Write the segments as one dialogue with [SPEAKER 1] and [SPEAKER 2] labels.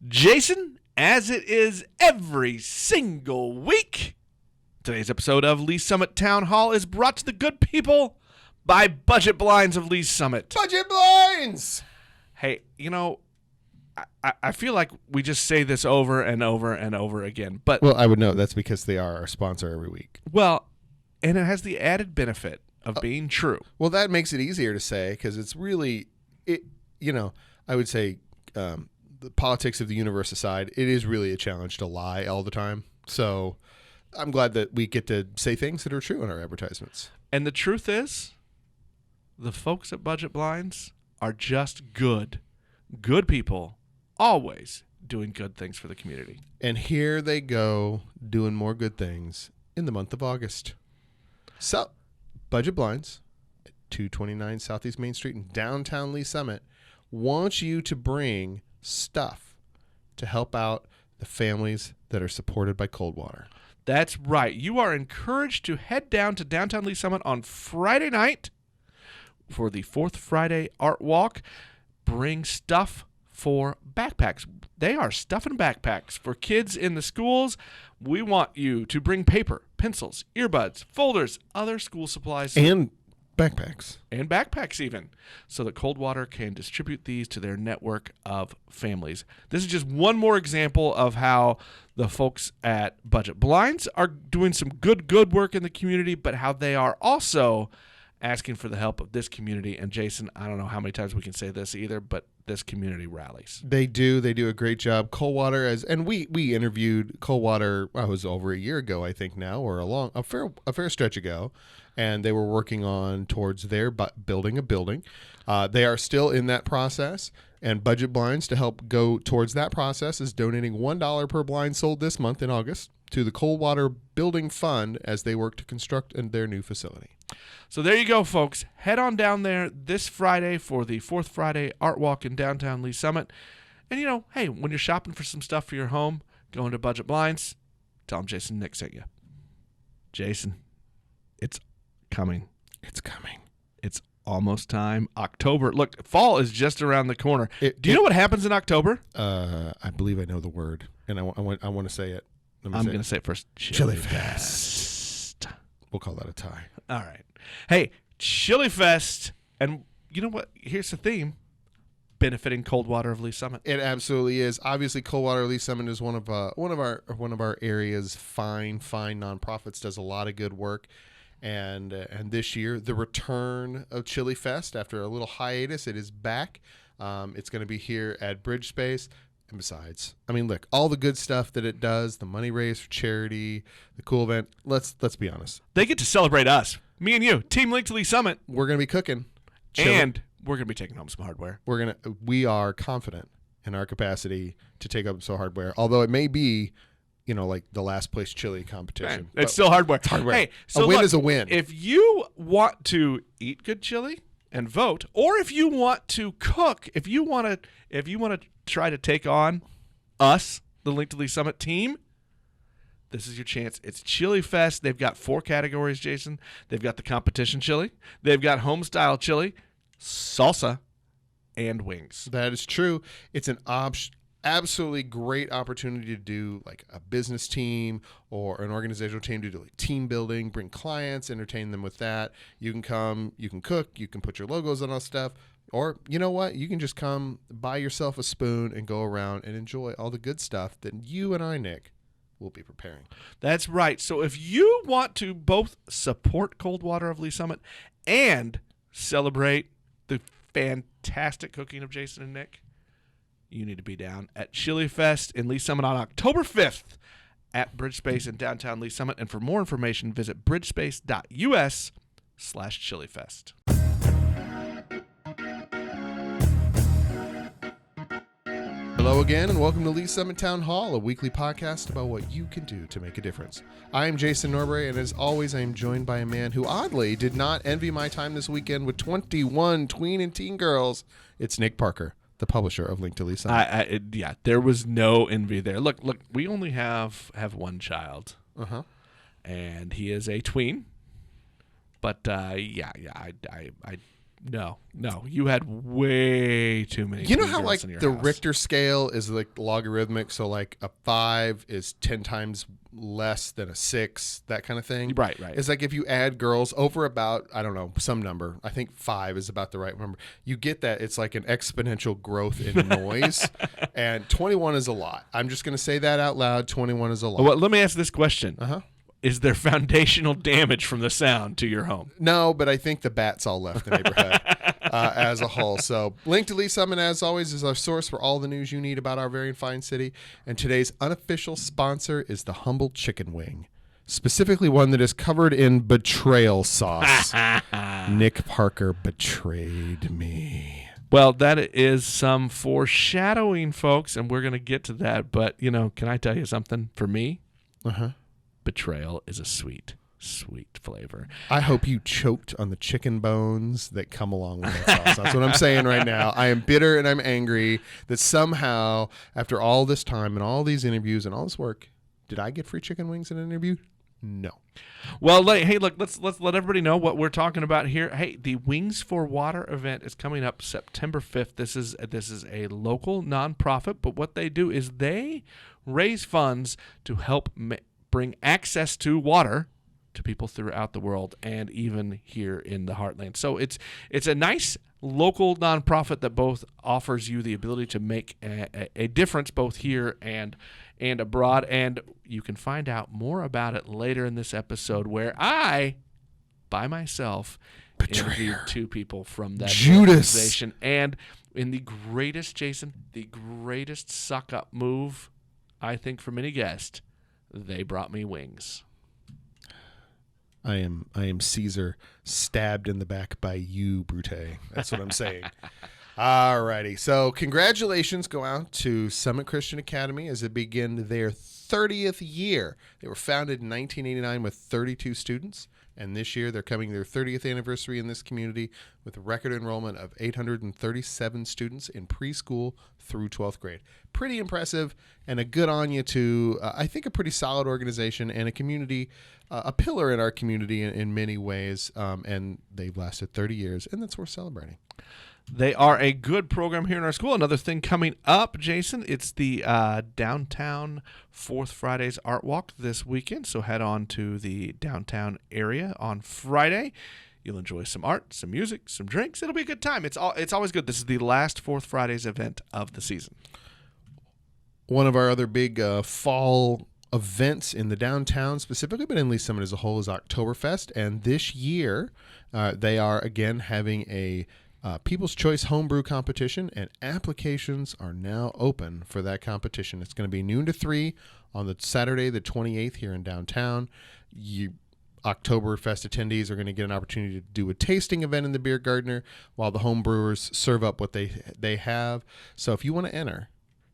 [SPEAKER 1] Jason, as it is every single week, today's episode of Lee Summit Town Hall is brought to the good people by Budget Blinds of Lee Summit.
[SPEAKER 2] Budget Blinds!
[SPEAKER 1] Hey, you know, I feel like we just say this over and over and over again. But
[SPEAKER 2] Well, I would know that's because they are our sponsor every week.
[SPEAKER 1] Well, and it has the added benefit of being true.
[SPEAKER 2] Well, that makes it easier to say because it's really, I would say the politics of the universe aside, it is really a challenge to lie all the time. So I'm glad that we get to say things that are true in our advertisements.
[SPEAKER 1] And the truth is, the folks at Budget Blinds are just good people, always doing good things for the community.
[SPEAKER 2] And here they go doing more good things in the month of August. So, Budget Blinds at 229 Southeast Main Street in downtown Lee Summit wants you to bring stuff to help out the families that are supported by Coldwater.
[SPEAKER 1] That's right. You are encouraged to head down to downtown Lee Summit on Friday night for the Fourth Friday Art Walk. Bring stuff for backpacks. They are stuffing backpacks for kids in the schools. We want you to bring paper, pencils, earbuds, folders, other school supplies.
[SPEAKER 2] And backpacks.
[SPEAKER 1] And backpacks even, so that Coldwater can distribute these to their network of families. This is just one more example of how the folks at Budget Blinds are doing some good work in the community, but how they are also asking for the help of this community. And Jason, I don't know how many times we can say this either, but this community rallies.
[SPEAKER 2] They do a great job. Coldwater, and we interviewed Coldwater, it was over a year ago, I think now, or a fair stretch ago, and they were working on towards their building a building. They are still in that process, and Budget Blinds, to help go towards that process, is donating $1 per blind sold this month in August to the Coldwater Building Fund as they work to construct their new facility.
[SPEAKER 1] So there you go, folks. Head on down there this Friday for the Fourth Friday Art Walk in downtown Lee Summit. And, hey, when you're shopping for some stuff for your home, go into Budget Blinds, tell them Jason and Nick sent you. Jason, it's coming.
[SPEAKER 2] It's coming.
[SPEAKER 1] It's almost time. October. Look, fall is just around the corner. Do you know what happens in October?
[SPEAKER 2] I believe I know the word, and I want to say it.
[SPEAKER 1] I'm going to say it first.
[SPEAKER 2] Chili Fest. We'll call that a tie.
[SPEAKER 1] All right. Hey, Chili Fest. And you know what? Here's the theme. Benefiting Coldwater of Lee Summit.
[SPEAKER 2] It absolutely is. Obviously, Coldwater Lee Summit is one of our area's fine nonprofits. Does a lot of good work, and this year the return of Chili Fest after a little hiatus, it is back. It's going to be here at Bridge Space. And besides, look, all the good stuff that it does, the money raised for charity, the cool event. Let's be honest.
[SPEAKER 1] They get to celebrate us, me and you, Team Link to Lee Summit.
[SPEAKER 2] We're going to be cooking,
[SPEAKER 1] and we're going to be taking home some hardware.
[SPEAKER 2] We are confident in our capacity to take up some hardware, although it may be, like the last place chili competition.
[SPEAKER 1] Man, it's still hardware.
[SPEAKER 2] It's hardware.
[SPEAKER 1] Hey, so
[SPEAKER 2] a win
[SPEAKER 1] look,
[SPEAKER 2] is a win.
[SPEAKER 1] If you want to eat good chili and vote, or if you want to cook, if you want to try to take on us, the Link to Lee Summit team, this is your chance. It's Chili Fest. They've got 4 categories, Jason. They've got the competition chili. They've got home style chili, salsa, and wings.
[SPEAKER 2] That is true. It's an absolutely great opportunity to do like a business team or an organizational team to do like team building, bring clients, entertain them with that. You can come, you can cook, you can put your logos on all stuff. Or, you know what? You can just come, buy yourself a spoon, and go around and enjoy all the good stuff that you and I, Nick, will be preparing.
[SPEAKER 1] That's right. So if you want to both support Coldwater of Lee Summit and celebrate the fantastic cooking of Jason and Nick, you need to be down at Chili Fest in Lee Summit on October 5th at Bridge Space in downtown Lee Summit. And for more information, visit bridgespace.us/chilifest.
[SPEAKER 2] Hello again, and welcome to Lee Summit Town Hall, a weekly podcast about what you can do to make a difference. I am Jason Norbury, and as always, I am joined by a man who oddly did not envy my time this weekend with 21 tween and teen girls. It's Nick Parker, the publisher of Link to Lee Summit.
[SPEAKER 1] Yeah, there was no envy there. Look, we only have one child, and he is a tween. But I No. You had way too many.
[SPEAKER 2] You know
[SPEAKER 1] 3
[SPEAKER 2] how
[SPEAKER 1] zeros
[SPEAKER 2] like
[SPEAKER 1] in your
[SPEAKER 2] the
[SPEAKER 1] house.
[SPEAKER 2] Richter scale is like logarithmic, so like a 5 is 10 times less than a 6, that kind of thing.
[SPEAKER 1] Right.
[SPEAKER 2] It's like if you add girls over about, I don't know, some number. I think 5 is about the right number. You get that it's like an exponential growth in noise, and 21 is a lot. I'm just going to say that out loud. 21 is a lot.
[SPEAKER 1] Well, let me ask this question.
[SPEAKER 2] Uh-huh.
[SPEAKER 1] Is there foundational damage from the sound to your home?
[SPEAKER 2] No, but I think the bats all left the neighborhood as a whole. So, Link to Lee Summit, as always, is our source for all the news you need about our very fine city. And today's unofficial sponsor is the Humble Chicken Wing, specifically one that is covered in betrayal sauce. Nick Parker betrayed me.
[SPEAKER 1] Well, that is some foreshadowing, folks, and we're going to get to that. But, can I tell you something? For me, betrayal is a sweet flavor.
[SPEAKER 2] I hope you choked on the chicken bones that come along with that sauce. That's what I'm saying right now. I am bitter and I'm angry that somehow, after all this time and all these interviews and all this work, did I get free chicken wings in an interview? No.
[SPEAKER 1] Well, hey, look, let's let everybody know what we're talking about here. Hey, the Wings for Water event is coming up September 5th. This is a local nonprofit, but what they do is they raise funds to help bring access to water to people throughout the world and even here in the heartland. So it's a nice local nonprofit that both offers you the ability to make a difference both here and abroad. And you can find out more about it later in this episode, where I, by myself, interviewed 2 people from that organization. And in the greatest suck-up move, I think, from any guest, they brought me wings.
[SPEAKER 2] I am Caesar, stabbed in the back by you, Brute. That's what I'm saying. All righty. So congratulations go out to Summit Christian Academy as they begin their 30th year. They were founded in 1989 with 32 students, and this year they're coming their 30th anniversary in this community with a record enrollment of 837 students in preschool through 12th grade. Pretty impressive, and a good on you to, I think, a pretty solid organization and a community, a pillar in our community in many ways, and they've lasted 30 years, and that's worth celebrating.
[SPEAKER 1] They are a good program here in our school. Another thing coming up, Jason, it's the downtown Fourth Fridays Art Walk this weekend. So head on to the downtown area on Friday. You'll enjoy some art, some music, some drinks. It'll be a good time. It's always good. This is the last Fourth Fridays event of the season.
[SPEAKER 2] One of our other big fall events in the downtown specifically, but in Lee Summit as a whole, is Oktoberfest. And this year, they are again having a People's Choice Homebrew competition, and applications are now open for that competition. It's going to be noon to 3 on the Saturday, the 28th, here in downtown. Oktoberfest attendees are going to get an opportunity to do a tasting event in the Beer Gardener while the homebrewers serve up what they have. So if you want to enter,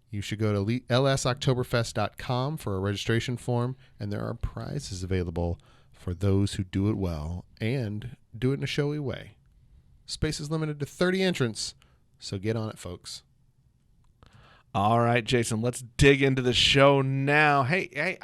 [SPEAKER 2] you should go to lsoktoberfest.com for a registration form, and there are prizes available for those who do it well and do it in a showy way. Space is limited to 30 entrants, so get on it, folks.
[SPEAKER 1] All right, Jason, let's dig into the show now. Hey,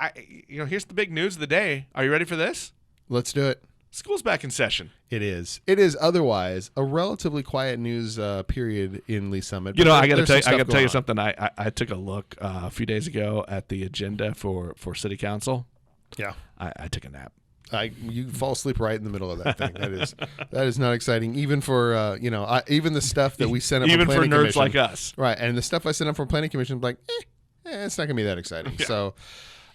[SPEAKER 1] here's the big news of the day. Are you ready for this?
[SPEAKER 2] Let's do it.
[SPEAKER 1] School's back in session.
[SPEAKER 2] It is. It is otherwise a relatively quiet news period in Lee Summit.
[SPEAKER 1] I got to tell you something. I took a look a few days ago at the agenda for City Council.
[SPEAKER 2] Yeah.
[SPEAKER 1] I took a nap.
[SPEAKER 2] You fall asleep right in the middle of that thing. That is not exciting, even for even the stuff that we sent up
[SPEAKER 1] even
[SPEAKER 2] for
[SPEAKER 1] for
[SPEAKER 2] planning
[SPEAKER 1] nerds
[SPEAKER 2] commission,
[SPEAKER 1] like us,
[SPEAKER 2] right? And the stuff I sent up for planning commission, like, it's not gonna be that exciting.
[SPEAKER 1] Yeah.
[SPEAKER 2] So,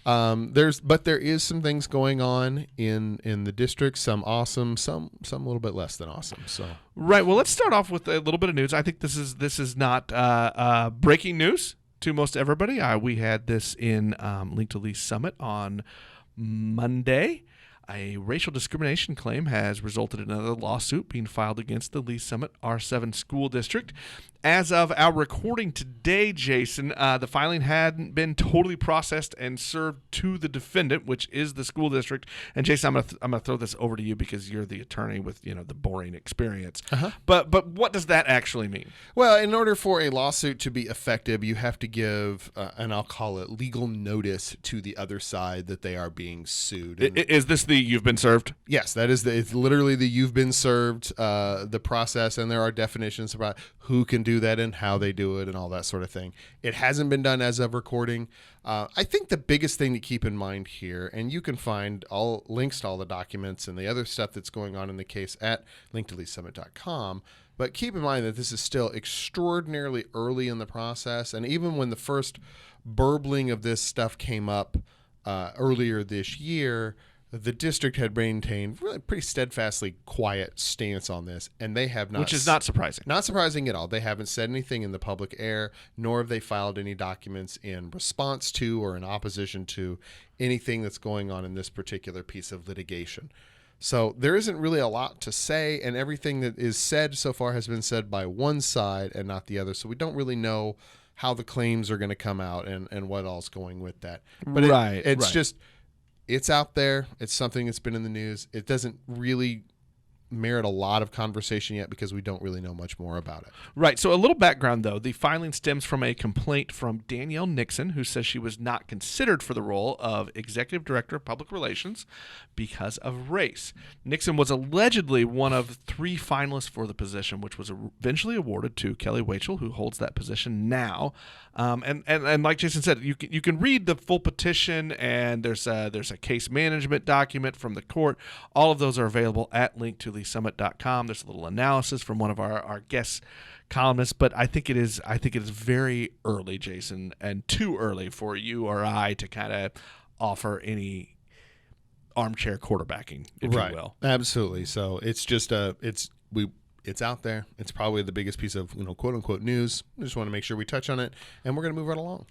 [SPEAKER 2] there is some things going on in the district. Some awesome, some a little bit less than awesome. So,
[SPEAKER 1] right. Well, let's start off with a little bit of news. I think this is not breaking news to most everybody. We had this in Link to Lee Summit on Monday. A racial discrimination claim has resulted in another lawsuit being filed against the Lee Summit R7 school district as of our recording today, Jason, the filing hadn't been totally processed and served to the defendant, which is the school district. And Jason, I'm gonna throw this over to you because you're the attorney with the boring experience. But what does that actually mean?
[SPEAKER 2] Well, in order for a lawsuit to be effective, you have to give, and I'll call it legal notice to the other side that they are being sued. And
[SPEAKER 1] Is this the you've been served?
[SPEAKER 2] yes, it's literally the you've been served, the process, and there are definitions about who can do that and how they do it and all that sort of thing. It hasn't been done as of recording. I think the biggest thing to keep in mind here, and you can find all links to all the documents and the other stuff that's going on in the case at linkedtoleesummit.com, but keep in mind that this is still extraordinarily early in the process, and even when the first burbling of this stuff came up earlier this year, the district had maintained really pretty steadfastly quiet stance on this, and they have not.
[SPEAKER 1] Which is not surprising.
[SPEAKER 2] Not surprising at all. They haven't said anything in the public air, nor have they filed any documents in response to or in opposition to anything that's going on in this particular piece of litigation. So there isn't really a lot to say, and everything that is said so far has been said by one side and not the other. So we don't really know how the claims are going to come out and what all's going with that. But it's just... It's out there. It's something that's been in the news. It doesn't really merit a lot of conversation yet because we don't really know much more about it.
[SPEAKER 1] Right. So a little background, though. The filing stems from a complaint from Danielle Nixon, who says she was not considered for the role of Executive Director of Public Relations because of race. Nixon was allegedly one of 3 finalists for the position, which was eventually awarded to Kelly Wachel, who holds that position now. And like Jason said, you can read the full petition, and there's a case management document from the court. All of those are available at linkedtoleesummit.com. There's a little analysis from one of our guest columnists, but I think it is very early, Jason, and too early for you or I to kind of offer any armchair quarterbacking, if you will.
[SPEAKER 2] Absolutely. So it's just it's out there. It's probably the biggest piece of quote unquote news. We just want to make sure we touch on it, and we're going to move right along.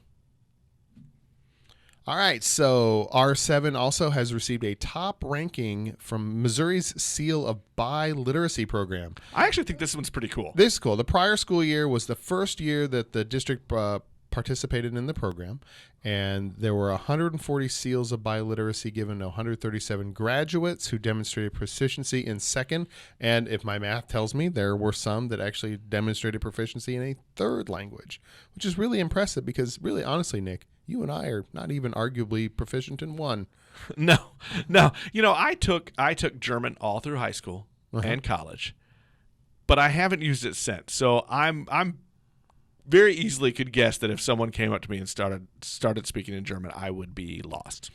[SPEAKER 2] All right, so R7 also has received a top ranking from Missouri's Seal of Biliteracy program.
[SPEAKER 1] I actually think this one's pretty cool.
[SPEAKER 2] This is cool. The prior school year was the first year that the district participated in the program, and there were 140 seals of biliteracy given to 137 graduates who demonstrated proficiency in second, and if my math tells me, there were some that actually demonstrated proficiency in a third language, which is really impressive because really, honestly, Nick, you and I are not even arguably proficient in one.
[SPEAKER 1] No. I took German all through high school and college, but I haven't used it since. So I'm very easily could guess that if someone came up to me and started speaking in German, I would be lost.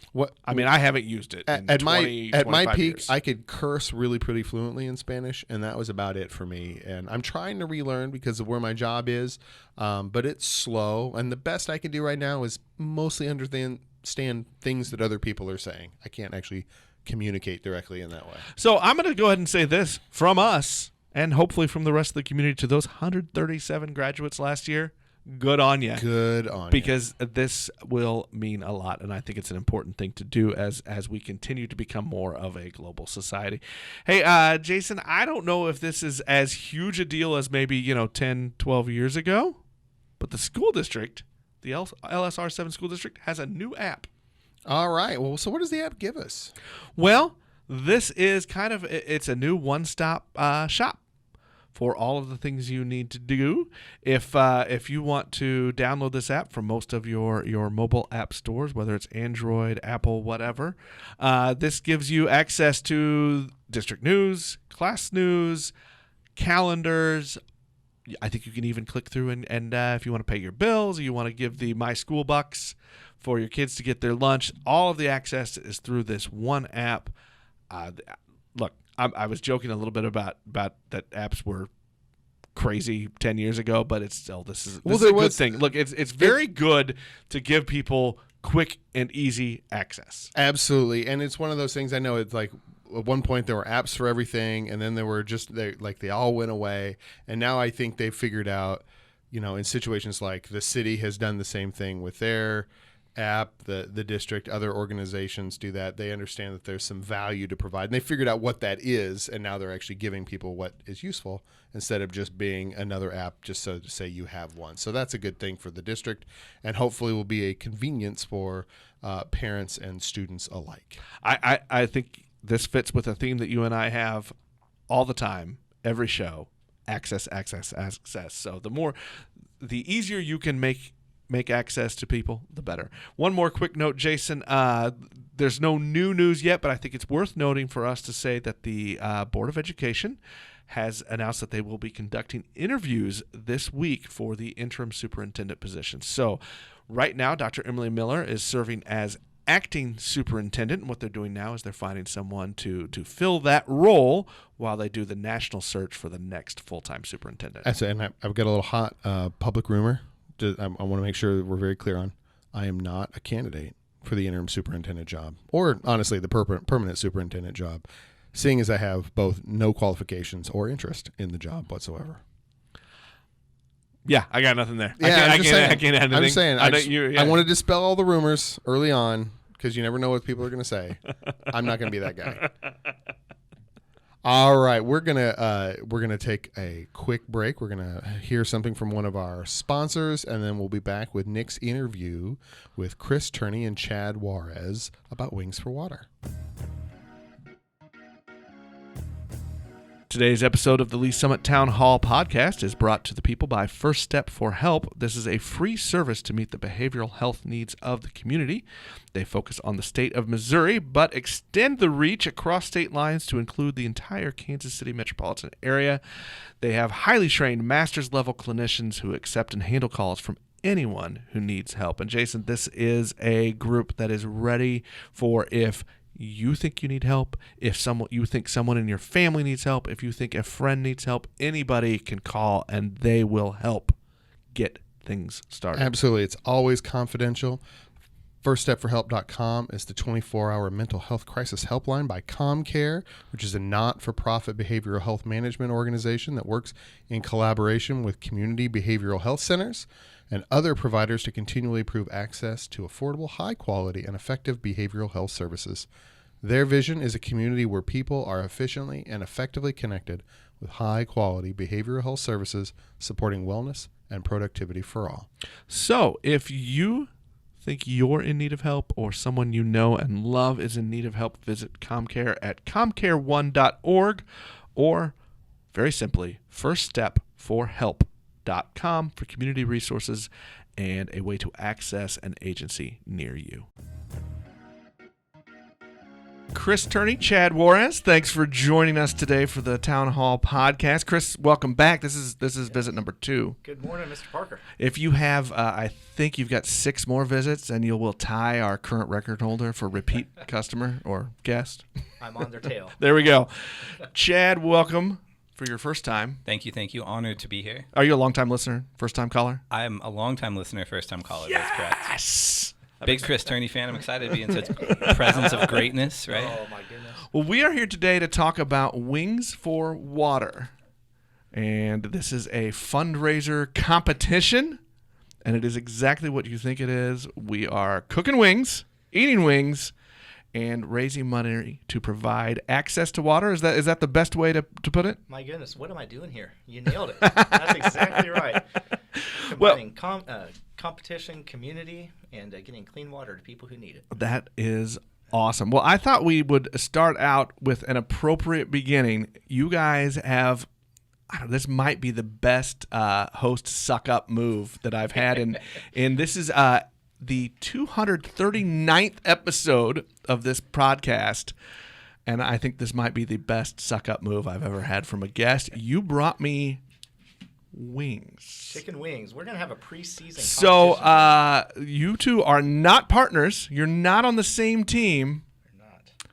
[SPEAKER 1] I haven't used it in
[SPEAKER 2] at
[SPEAKER 1] 20,
[SPEAKER 2] my peak
[SPEAKER 1] years.
[SPEAKER 2] I could curse really pretty fluently in Spanish, and that was about it for me. And I'm trying to relearn because of where my job is, but it's slow. And the best I can do right now is mostly understand things that other people are saying. I can't actually communicate directly in that way.
[SPEAKER 1] So I'm going to go ahead and say this from us, and hopefully from the rest of the community, to those 137 graduates last year, good on you.
[SPEAKER 2] Good on you.
[SPEAKER 1] Because this will mean a lot, and I think it's an important thing to do as we continue to become more of a global society. Hey, Jason, I don't know if this is as huge a deal as maybe 10, 12 years ago, but the school district, the LSR 7 school district, has a new app.
[SPEAKER 2] All right. Well, so what does the app give us?
[SPEAKER 1] Well, this is it's a new one-stop shop for all of the things you need to do. If you want to download this app from most of your mobile app stores, whether it's Android, Apple, whatever, this gives you access to district news, class news, calendars. I think you can even click through and if you want to pay your bills, or you want to give the My School Bucks for your kids to get their lunch, all of the access is through this one app. Look, I was joking a little bit about that apps were crazy 10 years ago, but it's still this is a good thing. Look, it's very good to give people quick and easy access.
[SPEAKER 2] Absolutely, and it's one of those things. I know it's like at one point there were apps for everything, and then there were they all went away, and now I think they've figured out, in situations like the city has done the same thing with their app, the district, other organizations do that. They understand that there's some value to provide, and they figured out what that is, and now they're actually giving people what is useful instead of just being another app just so to say you have one. So that's a good thing for the district, and hopefully will be a convenience for parents and students alike.
[SPEAKER 1] I think this fits with a theme that you and I have all the time, every show, access. So the easier you can make access to people, the better. One more quick note, Jason. There's no new news yet, but I think it's worth noting for us to say that the Board of Education has announced that they will be conducting interviews this week for the interim superintendent position. So right now, Dr. Emily Miller is serving as acting superintendent, and what they're doing now is they're finding someone to fill that role while they do the national search for the next full-time superintendent.
[SPEAKER 2] And I've got a little hot public rumor. I want to make sure that we're very clear on. I am not a candidate for the interim superintendent job, or honestly, the permanent superintendent job, seeing as I have both no qualifications or interest in the job whatsoever.
[SPEAKER 1] Yeah, I got nothing there.
[SPEAKER 2] Yeah,
[SPEAKER 1] I can't add anything.
[SPEAKER 2] I'm just saying. I want to dispel all the rumors early on because you never know what people are going to say. I'm not going to be that guy. All right, we're gonna take a quick break. We're gonna hear something from one of our sponsors, and then we'll be back with Nick's interview with Chris Turney and Chad Juarez about Wings for Water.
[SPEAKER 1] Today's episode of the Lee Summit Town Hall podcast is brought to the people by First Step for Help. This is a free service to meet the behavioral health needs of the community. They focus on the state of Missouri, but extend the reach across state lines to include the entire Kansas City metropolitan area. They have highly trained master's level clinicians who accept and handle calls from anyone who needs help. And Jason, this is a group that is ready for if you think you need help, if you think someone in your family needs help, if you think a friend needs help, anybody can call and they will help get things started.
[SPEAKER 2] Absolutely. It's always confidential. FirstStepForHelp.com is the 24-hour mental health crisis helpline by ComCare, which is a not-for-profit behavioral health management organization that works in collaboration with community behavioral health centers and other providers to continually improve access to affordable, high-quality, and effective behavioral health services. Their vision is a community where people are efficiently and effectively connected with high-quality behavioral health services supporting wellness and productivity for all.
[SPEAKER 1] So if you think you're in need of help or someone you know and love is in need of help, visit ComCare at comcare1.org or, very simply, firststepforhelp.com for community resources and a way to access an agency near you. Chris Turney, Chad Juarez, thanks for joining us today for the Town Hall podcast. Chris, welcome back. This is visit number 2.
[SPEAKER 3] Good morning, Mr. Parker.
[SPEAKER 1] If you have, I think you've got 6 more visits, and you will tie our current record holder for repeat customer or guest.
[SPEAKER 3] I'm on their tail.
[SPEAKER 1] There we go. Chad, welcome for your first time.
[SPEAKER 4] Thank you. Honored to be here.
[SPEAKER 1] Are you a long-time listener, first-time caller?
[SPEAKER 4] I'm a long-time listener, first-time caller.
[SPEAKER 1] Yes!
[SPEAKER 4] That's correct. Big Chris Turney fan. I'm excited to be in such presence of greatness, right?
[SPEAKER 3] Oh, my goodness.
[SPEAKER 1] Well, we are here today to talk about Wings for Water. And this is a fundraiser competition, and it is exactly what you think it is. We are cooking wings, eating wings, and raising money to provide access to water. Is that the best way to put it?
[SPEAKER 3] My goodness, what am I doing here? You nailed it. That's exactly right. Combining competition, community, and getting clean water to people who need it.
[SPEAKER 1] That is awesome. Well, I thought we would start out with an appropriate beginning. You guys have, this might be the best host suck-up move that I've had. And this is the 239th episode of this podcast. And I think this might be the best suck-up move I've ever had from a guest. You brought me wings.
[SPEAKER 3] Chicken wings. We're going to have a preseason
[SPEAKER 1] So
[SPEAKER 3] competition.
[SPEAKER 1] you two are not partners. You're not on the same team.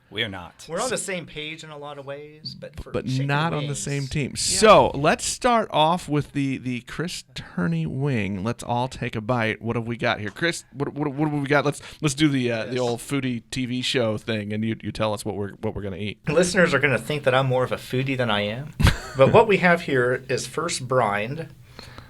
[SPEAKER 4] We're not.
[SPEAKER 3] We're on the same page in a lot of ways, but
[SPEAKER 1] not
[SPEAKER 3] wings,
[SPEAKER 1] on the same team. Yeah. So let's start off with the Chris Turney wing. Let's all take a bite. What have we got here, Chris? What have we got? Let's do the old foodie TV show thing, and you tell us what we're gonna eat.
[SPEAKER 3] Listeners are going to think that I'm more of a foodie than I am, but what we have here is first brined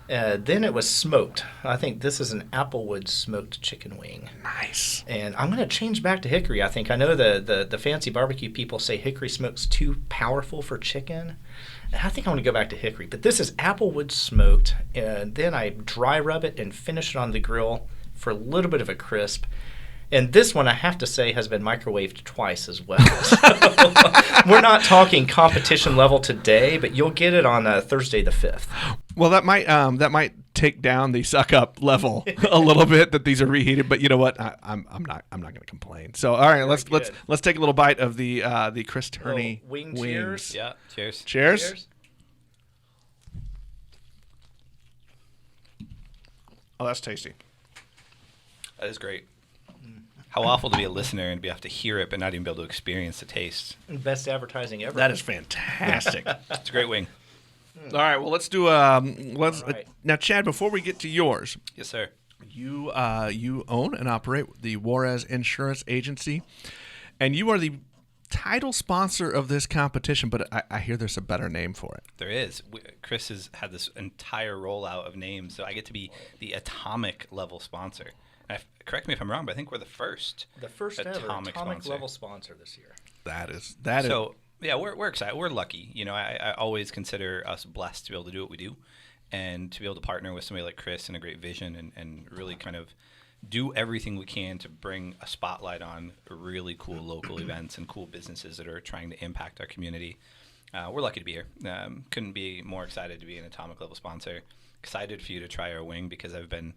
[SPEAKER 3] Then it was smoked. I think this is an applewood smoked chicken wing.
[SPEAKER 1] Nice.
[SPEAKER 3] And I'm going to change back to hickory. I think I know the fancy barbecue people say hickory smoke's too powerful for chicken. And I think I'm going to go back to hickory. But this is applewood smoked. And then I dry rub it and finish it on the grill for a little bit of a crisp. And this one, I have to say, has been microwaved twice as well. So we're not talking competition level today, but you'll get it on Thursday the 5th.
[SPEAKER 1] Well, that might take down the suck up level a little bit that these are reheated. But you know what? I'm not going to complain. So all right, let's take a little bite of the Chris Turney
[SPEAKER 3] wing
[SPEAKER 1] wings.
[SPEAKER 3] cheers.
[SPEAKER 4] Yeah. Cheers.
[SPEAKER 1] Cheers. Oh, that's tasty.
[SPEAKER 4] That is great. How awful to be a listener and have to hear it but not even be able to experience the taste.
[SPEAKER 3] Best advertising ever.
[SPEAKER 1] That is fantastic.
[SPEAKER 4] It's a great wing.
[SPEAKER 1] All right, well, let's do now, Chad. Before we get to yours,
[SPEAKER 4] Yes, sir.
[SPEAKER 1] you own and operate the Juarez Insurance Agency, and you are the title sponsor of this competition. But I hear there's a better name for it.
[SPEAKER 4] There is. Chris has had this entire rollout of names, so I get to be the atomic level sponsor. Correct me if I'm wrong, but I think we're the first
[SPEAKER 3] atomic level sponsor this year.
[SPEAKER 1] That is.
[SPEAKER 4] So yeah, we're excited. We're lucky. You know, I always consider us blessed to be able to do what we do, and to be able to partner with somebody like Chris and a great vision, and really kind of do everything we can to bring a spotlight on really cool local events and cool businesses that are trying to impact our community. We're lucky to be here. Couldn't be more excited to be an atomic level sponsor. Excited for you to try our wing because I've been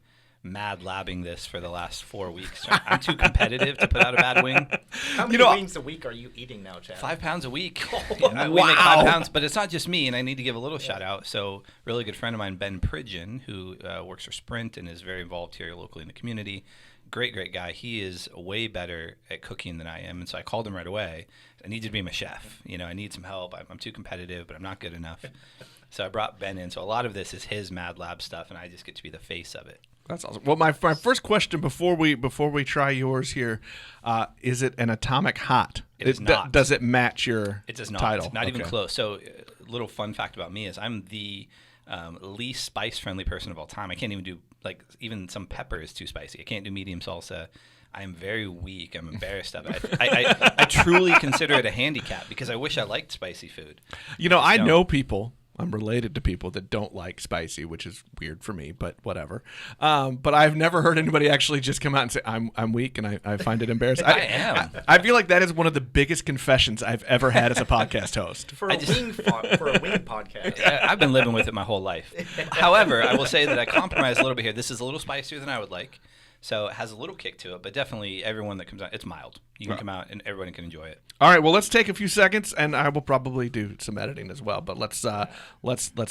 [SPEAKER 4] mad labbing this for the last 4 weeks. I'm too competitive to put out a bad wing.
[SPEAKER 3] How many wings a week are you eating now, Chad?
[SPEAKER 4] 5 pounds a week. We make 5 pounds, but it's not just me, and I need to give a little shout out. So, really good friend of mine, Ben Pridgeon, who works for Sprint and is very involved here locally in the community. Great guy. He is way better at cooking than I am, and so I called him right away. I need you to be my chef. You know, I need some help. I'm too competitive, but I'm not good enough. So I brought Ben in. So a lot of this is his Mad Lab stuff, and I just get to be the face of it.
[SPEAKER 1] That's awesome. Well, my first question before we try yours here, is it an atomic hot?
[SPEAKER 4] It is not.
[SPEAKER 1] Does it match your
[SPEAKER 4] It does not.
[SPEAKER 1] title?
[SPEAKER 4] Not even close. So, a little fun fact about me is I'm the least spice-friendly person of all time. I can't even do, even some pepper is too spicy. I can't do medium salsa. I am very weak. I'm embarrassed of it. I truly consider it a handicap because I wish I liked spicy food.
[SPEAKER 1] You know, I know people. I'm related to people that don't like spicy, which is weird for me, but whatever. But I've never heard anybody actually just come out and say, I'm weak and I find it embarrassing.
[SPEAKER 4] I am.
[SPEAKER 1] I feel like that is one of the biggest confessions I've ever had as a podcast host.
[SPEAKER 3] For a wing podcast.
[SPEAKER 4] I've been living with it my whole life. However, I will say that I compromise a little bit here. This is a little spicier than I would like. So it has a little kick to it, but definitely everyone that comes out, it's mild. You can come out and everyone can enjoy it.
[SPEAKER 1] All right, well, let's take a few seconds, and I will probably do some editing as well. But let's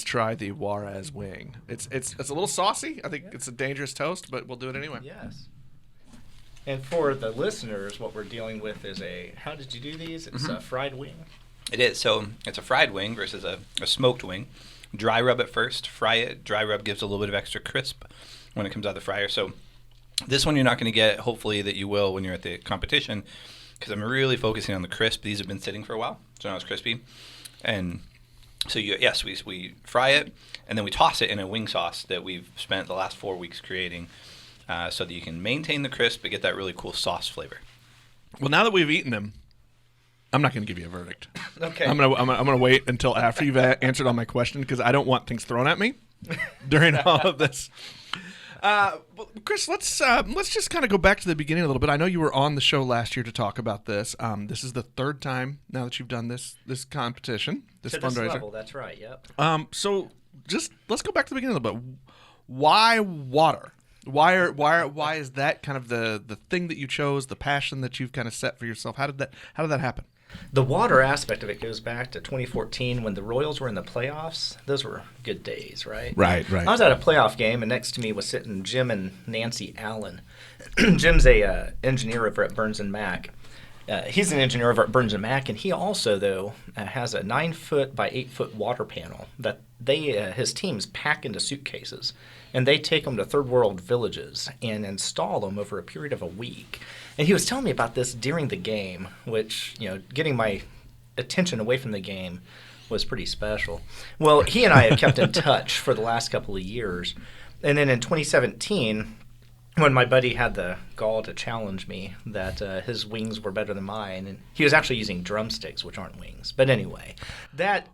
[SPEAKER 1] try the Juarez wing. It's a little saucy. I think it's a dangerous toast, but we'll do it anyway.
[SPEAKER 3] Yes. And for the listeners, what we're dealing with is how did you do these? It's a fried wing.
[SPEAKER 4] It is. So it's a fried wing versus a smoked wing. Dry rub it first, fry it. Dry rub gives a little bit of extra crisp when it comes out of the fryer. So this one you're not going to get, hopefully that you will when you're at the competition, because I'm really focusing on the crisp. These have been sitting for a while, so now it's crispy. And so, we fry it, and then we toss it in a wing sauce that we've spent the last 4 weeks creating so that you can maintain the crisp but get that really cool sauce flavor.
[SPEAKER 1] Well, now that we've eaten them, I'm not going to give you a verdict.
[SPEAKER 3] Okay.
[SPEAKER 1] I'm gonna wait until after you've answered all my questions because I don't want things thrown at me during all of this. Chris, let's just kind of go back to the beginning a little bit. I know you were on the show last year to talk about this. This is the third time now that you've done this competition, this
[SPEAKER 3] to
[SPEAKER 1] fundraiser.
[SPEAKER 3] This level, that's right. Yep.
[SPEAKER 1] So just let's go back to the beginning a little bit. Why water? Why is that kind of the thing that you chose, the passion that you've kind of set for yourself? How did that happen?
[SPEAKER 3] The water aspect of it goes back to 2014 when the Royals were in the playoffs. Those were good days, right?
[SPEAKER 1] Right.
[SPEAKER 3] I was at a playoff game, and next to me was sitting Jim and Nancy Allen. Jim's a engineer over at Burns & Mac. He's an engineer over at Burns & Mac, and he also, though, has a 9-foot by 8-foot water panel that his teams pack into suitcases, and they take them to third world villages and install them over a period of a week. And he was telling me about this during the game, which, getting my attention away from the game was pretty special. Well, he and I have kept in touch for the last couple of years. And then in 2017, when my buddy had the gall to challenge me that his wings were better than mine, and he was actually using drumsticks, which aren't wings. But anyway,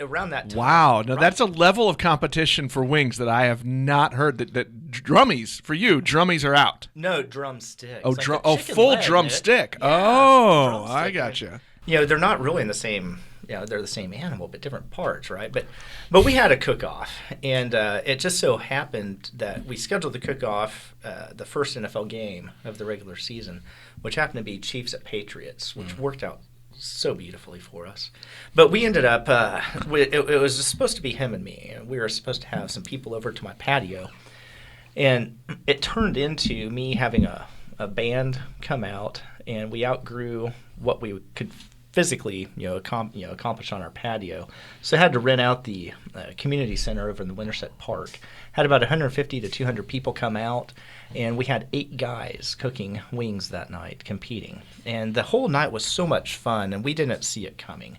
[SPEAKER 3] around that time.
[SPEAKER 1] Wow. Now, that's a level of competition for wings that I have not heard. That drummies, for you, drummies are out.
[SPEAKER 3] No, drumsticks.
[SPEAKER 1] Oh,
[SPEAKER 3] Like
[SPEAKER 1] full drumstick.
[SPEAKER 3] Yeah,
[SPEAKER 1] Oh,
[SPEAKER 3] drumstick.
[SPEAKER 1] I gotcha.
[SPEAKER 3] They're not really in the same. They're the same animal, but different parts, right? But we had a cook-off, and it just so happened that we scheduled the cook-off the first NFL game of the regular season, which happened to be Chiefs at Patriots, which worked out so beautifully for us. But we ended up, it was supposed to be him and me, and we were supposed to have some people over to my patio, and it turned into me having a band come out, and we outgrew what we could physically, accomplish on our patio. So I had to rent out the community center over in the Winterset Park. Had about 150 to 200 people come out, and we had 8 guys cooking wings that night, competing. And the whole night was so much fun, and we didn't see it coming.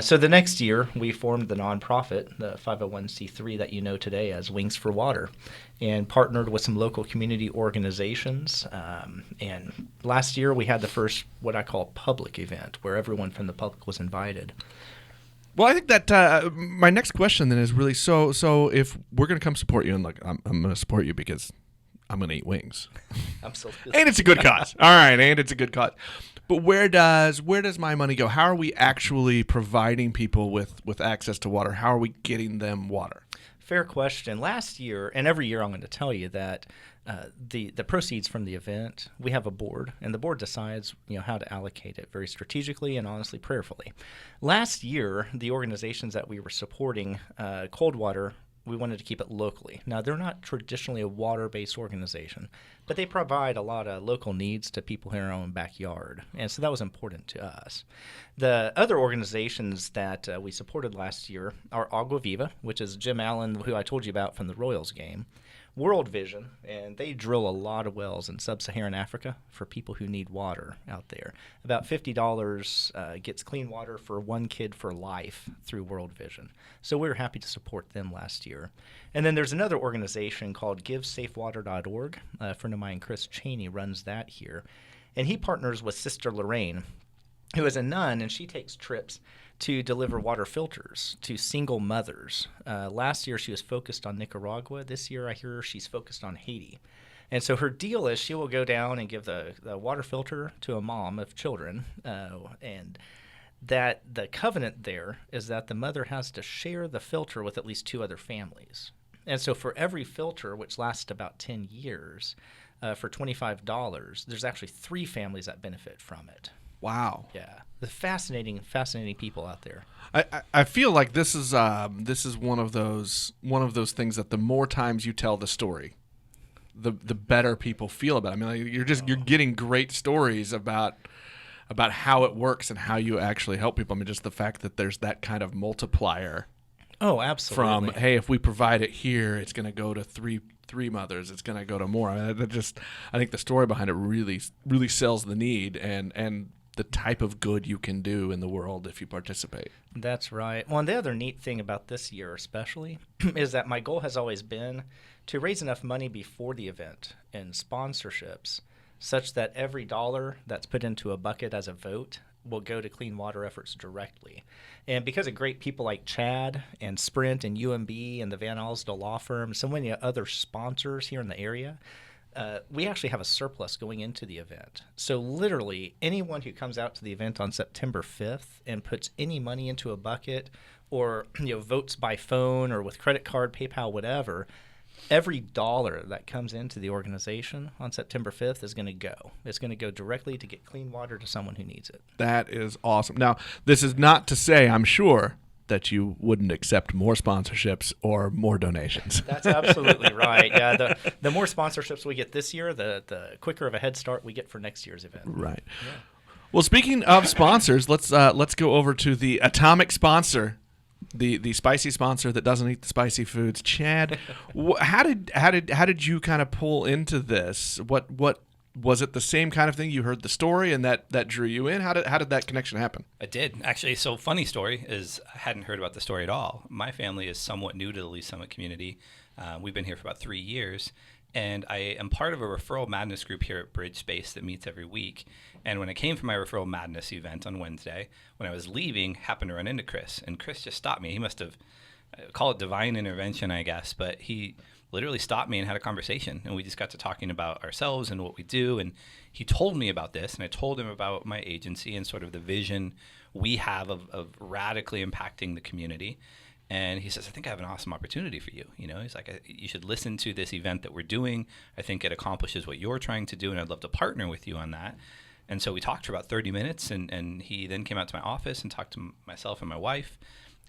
[SPEAKER 3] So the next year, we formed the nonprofit, the 501c3 that you know today as Wings for Water, and partnered with some local community organizations. And last year, we had the first, what I call, public event, where everyone from the public was invited.
[SPEAKER 1] Well, I think that my next question then is really so if we're going to come support you, and look, I'm going to support you because I'm going to eat wings.
[SPEAKER 3] Absolutely.
[SPEAKER 1] And it's a good cause. All right, and it's a good cause. But where does my money go? How are we actually providing people with access to water? How are we getting them water?
[SPEAKER 3] Fair question. Last year, and every year I'm going to tell you that the proceeds from the event, we have a board, and the board decides how to allocate it very strategically and honestly prayerfully. Last year, the organizations that we were supporting, Coldwater, we wanted to keep it locally. Now, they're not traditionally a water-based organization, but they provide a lot of local needs to people in our own backyard, and so that was important to us. The other organizations that we supported last year are Agua Viva, which is Jim Allen, who I told you about from the Royals game, World Vision, and they drill a lot of wells in sub-Saharan Africa for people who need water out there. About $50 gets clean water for one kid for life through World Vision. So we were happy to support them last year. And then there's another organization called GiveSafeWater.org. A friend of mine, Chris Cheney, runs that here. And he partners with Sister Lorraine, who is a nun, and she takes trips to deliver water filters to single mothers. Last year, she was focused on Nicaragua. This year, I hear she's focused on Haiti. And so her deal is she will go down and give the water filter to a mom of children, and that the covenant there is that the mother has to share the filter with at least 2 other families. And so for every filter, which lasts about 10 years, for $25, there's actually 3 families that benefit from it.
[SPEAKER 1] Wow.
[SPEAKER 3] Yeah, the fascinating people out there.
[SPEAKER 1] I feel like this is one of those things that the more times you tell the story, the better people feel about it. I mean, like, you're getting great stories about how it works and how you actually help people. I mean, just the fact that there's that kind of multiplier.
[SPEAKER 3] Oh, absolutely.
[SPEAKER 1] From, hey, if we provide it here, it's going to go to three mothers. It's going to go to more. I mean, I think the story behind it really sells the need and the type of good you can do in the world if you participate.
[SPEAKER 3] That's right. Well, and the other neat thing about this year especially is that my goal has always been to raise enough money before the event in sponsorships such that every dollar that's put into a bucket as a vote will go to clean water efforts directly. And because of great people like Chad and Sprint and UMB and the Van Alsdale Law Firm, so many other sponsors here in the area, we actually have a surplus going into the event. So literally anyone who comes out to the event on September 5th and puts any money into a bucket or votes by phone or with credit card, PayPal, whatever, every dollar that comes into the organization on September 5th is going to go. It's going to go directly to get clean water to someone who needs it.
[SPEAKER 1] That is awesome. Now, this is not to say, I'm sure, that you wouldn't accept more sponsorships or more donations.
[SPEAKER 3] That's absolutely right. Yeah, the more sponsorships we get this year, the quicker of a head start we get for next year's event.
[SPEAKER 1] Right. Yeah. Well, speaking of sponsors, let's go over to the atomic sponsor, the spicy sponsor that doesn't eat the spicy foods. Chad, how did you kind of pull into this? What was it the same kind of thing? You heard the story and that drew you in? How did that connection happen?
[SPEAKER 4] I did. Actually, so funny story is I hadn't heard about the story at all. My family is somewhat new to the Lee Summit community. We've been here for about 3 years. And I am part of a Referral Madness group here at Bridge Space that meets every week. And when I came from my Referral Madness event on Wednesday, when I was leaving, happened to run into Chris. And Chris just stopped me. He must have, call it divine intervention, I guess. But he literally stopped me and had a conversation. And we just got to talking about ourselves and what we do. And he told me about this. And I told him about my agency and sort of the vision we have of radically impacting the community. And he says, I think I have an awesome opportunity for you. You know, he's like, you should listen to this event that we're doing. I think it accomplishes what you're trying to do, and I'd love to partner with you on that. And so we talked for about 30 minutes, and he then came out to my office and talked to myself and my wife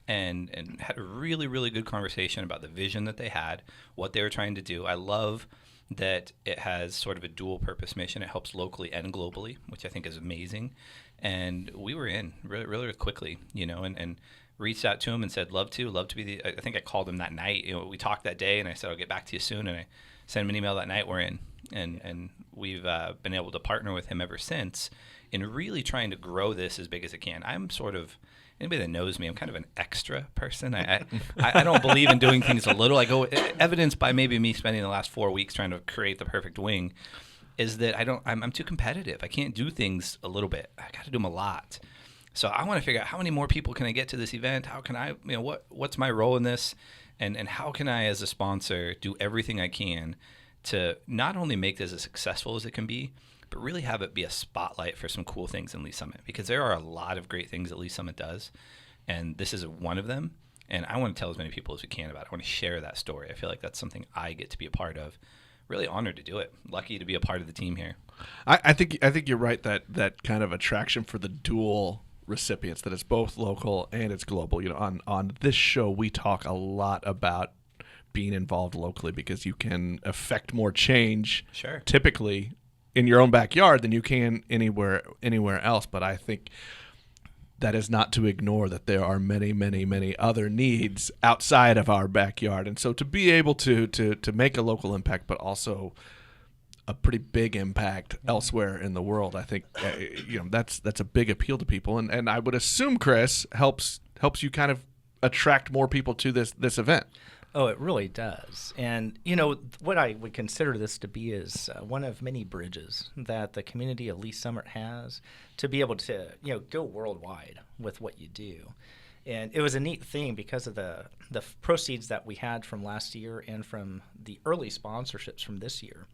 [SPEAKER 4] and had a really, really good conversation about the vision that they had, what they were trying to do. I love that it has sort of a dual purpose mission. It helps locally and globally, which I think is amazing. And we were in really, really quickly, you know, and reached out to him and said, love to be I think I called him that night. You know, we talked that day and I said, I'll get back to you soon. And I sent him an email that night. We're in. And we've been able to partner with him ever since in really trying to grow this as big as it can. I'm sort of, anybody that knows me, I'm kind of an extra person. I don't believe in doing things a little. I go, evidenced by maybe me spending the last 4 weeks trying to create the perfect wing, is that I'm too competitive. I can't do things a little bit. I got to do them a lot. So I want to figure out how many more people can I get to this event? How can I, you know, what's my role in this? And how can I, as a sponsor, do everything I can to not only make this as successful as it can be, but really have it be a spotlight for some cool things in Lee Summit, because there are a lot of great things that Lee Summit does, and this is one of them. And I want to tell as many people as we can about it. I want to share that story. I feel like that's something I get to be a part of. Really honored to do it. Lucky to be a part of the team here.
[SPEAKER 1] I think you're right that kind of attraction for the dual recipients, that it's both local and it's global. You know, on this show we talk a lot about being involved locally because you can affect more change typically in your own backyard than you can anywhere else. But I think that is not to ignore that there are many other needs outside of our backyard. And so to be able to make a local impact, but also a pretty big impact elsewhere in the world, I think you know that's a big appeal to people, and I would assume, Chris, helps you kind of attract more people to this event.
[SPEAKER 3] Oh, it really does. And you know what I would consider this to be is one of many bridges that the community of Lee Summit has to be able to, you know, go worldwide with what you do. And it was a neat thing because of the proceeds that we had from last year and from the early sponsorships from this year.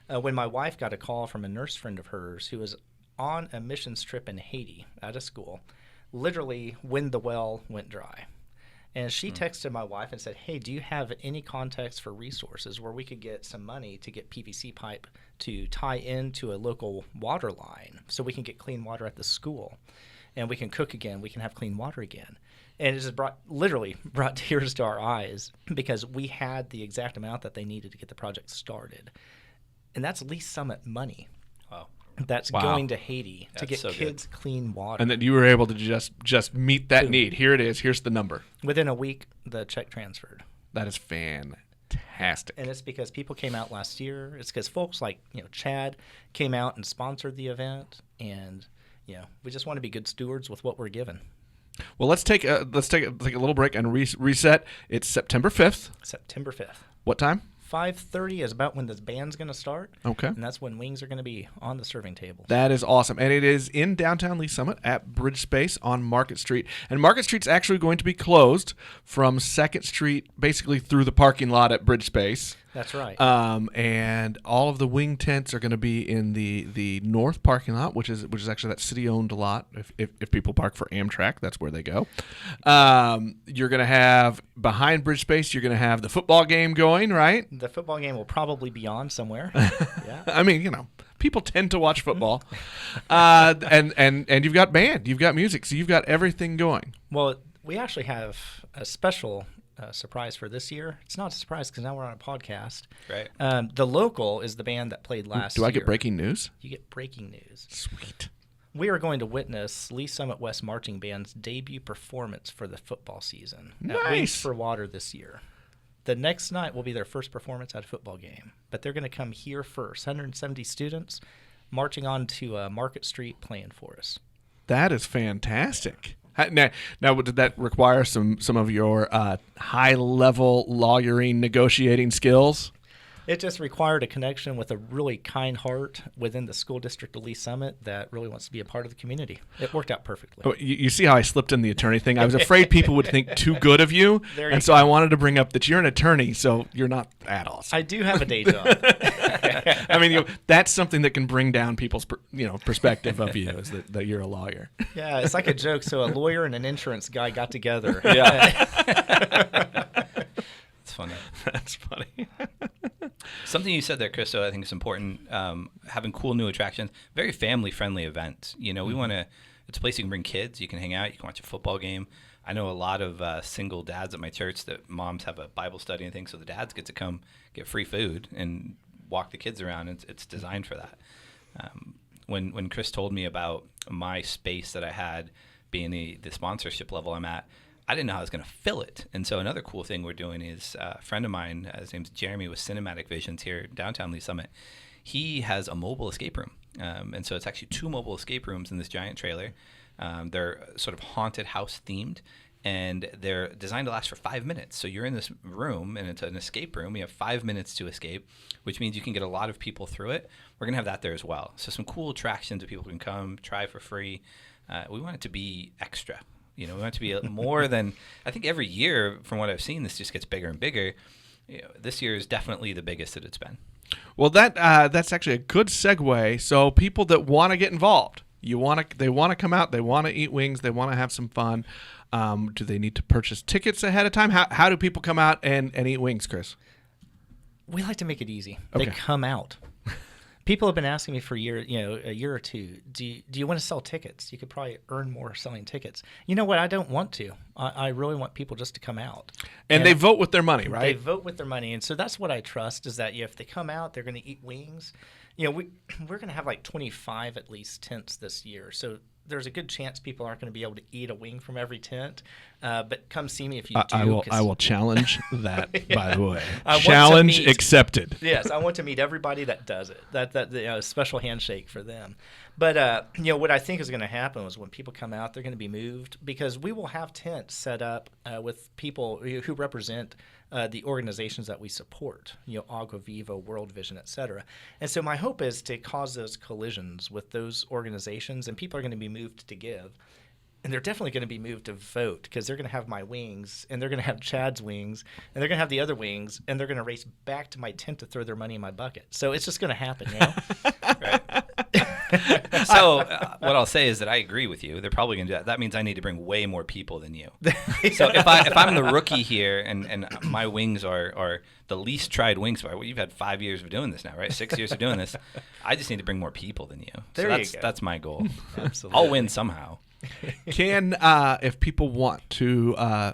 [SPEAKER 3] When my wife got a call from a nurse friend of hers who was on a missions trip in Haiti out of school, literally when the well went dry. And she texted my wife and said, hey, do you have any context for resources where we could get some money to get PVC pipe to tie into a local water line so we can get clean water at the school and we can cook again, we can have clean water again. And it just literally brought tears to our eyes because we had the exact amount that they needed to get the project started. And that's Lee Summit money.
[SPEAKER 4] Wow.
[SPEAKER 3] That's going to Haiti to get
[SPEAKER 4] so
[SPEAKER 3] kids clean water.
[SPEAKER 1] And that you were able to just meet that need. Here it is. Here's the number.
[SPEAKER 3] Within a week, the check transferred.
[SPEAKER 1] That is fantastic.
[SPEAKER 3] And it's because people came out last year. It's because folks like, you know, Chad came out and sponsored the event. And, you know, we just want to be good stewards with what we're given.
[SPEAKER 1] Well, let's take a little break and reset. It's September 5th.
[SPEAKER 3] September 5th.
[SPEAKER 1] What time?
[SPEAKER 3] 5:30 is about when this band's going to start.
[SPEAKER 1] Okay.
[SPEAKER 3] And that's when wings are going to be on the serving table.
[SPEAKER 1] That is awesome. And it is in downtown Lee Summit at Bridge Space on Market Street. And Market Street's actually going to be closed from 2nd Street basically through the parking lot at Bridge Space.
[SPEAKER 3] That's right.
[SPEAKER 1] And all of the wing tents are going to be in the north parking lot, which is actually that city-owned lot. If people park for Amtrak, that's where they go. You're going to have, behind Bridge Space, you're going to have the football game going, right?
[SPEAKER 3] The football game will probably be on somewhere. Yeah.
[SPEAKER 1] I mean, you know, people tend to watch football. And you've got band, you've got music, so you've got everything going.
[SPEAKER 3] Well, we actually have a special surprise for this year. It's not a surprise because now we're on a podcast.
[SPEAKER 4] Right.
[SPEAKER 3] The Local is the band that played last year.
[SPEAKER 1] Do I get breaking news?
[SPEAKER 3] You get breaking news.
[SPEAKER 1] Sweet.
[SPEAKER 3] We are going to witness Lee Summit West Marching Band's debut performance for the football season at
[SPEAKER 1] Nice.
[SPEAKER 3] Wings for Water this year. The next night will be their first performance at a football game, but they're going to come here first. 170 students marching on to Market Street playing for us.
[SPEAKER 1] That is fantastic. Now, did that require some of your high-level lawyering negotiating skills?
[SPEAKER 3] It just required a connection with a really kind heart within the school district of Lee Summit that really wants to be a part of the community. It worked out perfectly.
[SPEAKER 1] Oh, you see how I slipped in the attorney thing? I was afraid people would think too good of you, and so I wanted to bring up that you're an attorney, so you're not that awesome.
[SPEAKER 3] I do have a day job.
[SPEAKER 1] I mean, that's something that can bring down people's perspective of you, is that you're a lawyer.
[SPEAKER 3] Yeah, it's like a joke. So a lawyer and an insurance guy got together.
[SPEAKER 1] Yeah.
[SPEAKER 4] It's funny.
[SPEAKER 1] That's funny.
[SPEAKER 4] Something you said there, Chris, I think is important. Having cool new attractions, very family-friendly event. We want to. It's a place you can bring kids. You can hang out. You can watch a football game. I know a lot of single dads at my church that moms have a Bible study and things, so the dads get to come get free food and walk the kids around. It's designed for that. When Chris told me about my space that I had being the sponsorship level I'm at, I didn't know how I was going to fill it. And so another cool thing we're doing is a friend of mine, his name's Jeremy with Cinematic Visions here downtown Lee Summit. He has a mobile escape room. And so it's actually 2 mobile escape rooms in this giant trailer. They're sort of haunted house themed, and they're designed to last for 5 minutes. So you're in this room, and it's an escape room. You have 5 minutes to escape, which means you can get a lot of people through it. We're going to have that there as well. So some cool attractions that people can come, try for free. We want it to be extra. We want it to be more than, I think every year, from what I've seen, this just gets bigger and bigger. This year is definitely the biggest that it's been.
[SPEAKER 1] Well, that's actually a good segue. So people that want to get involved, they want to come out, they want to eat wings, they want to have some fun. Do they need to purchase tickets ahead of time? How do people come out and eat wings, Chris?
[SPEAKER 3] We like to make it easy.
[SPEAKER 1] Okay.
[SPEAKER 3] They come out. People have been asking me for a year or two, do you want to sell tickets? You could probably earn more selling tickets. You know what? I don't want to. I really want people just to come out.
[SPEAKER 1] And they vote with their money, right?
[SPEAKER 3] They vote with their money. And so that's what I trust, is that if they come out, they're going to eat wings. We're going to have like 25 at least tents this year. So there's a good chance people aren't going to be able to eat a wing from every tent. But come see me if you do.
[SPEAKER 1] I will challenge that, by the way.
[SPEAKER 3] I want
[SPEAKER 1] Challenge
[SPEAKER 3] to meet-
[SPEAKER 1] accepted.
[SPEAKER 3] Yes, I want to meet everybody that does it. That special handshake for them. But what I think is going to happen is when people come out, they're going to be moved, because we will have tents set up with people who represent the organizations that we support. Agua Viva, World Vision, etc. And so my hope is to cause those collisions with those organizations, and people are going to be moved to give. And they're definitely going to be moved to vote, because they're going to have my wings, and they're going to have Chad's wings, and they're going to have the other wings, and they're going to race back to my tent to throw their money in my bucket. So it's just going to happen,
[SPEAKER 4] Right. So what I'll say is that I agree with you. They're probably going to do that. That means I need to bring way more people than you. So if I'm the rookie here, and my wings are the least tried wings, you've had 5 years of doing this now, right? 6 years of doing this. I just need to bring more people than you.
[SPEAKER 3] There
[SPEAKER 4] so
[SPEAKER 3] you go.
[SPEAKER 4] That's my goal.
[SPEAKER 3] Absolutely.
[SPEAKER 4] I'll win somehow.
[SPEAKER 1] Can if people want to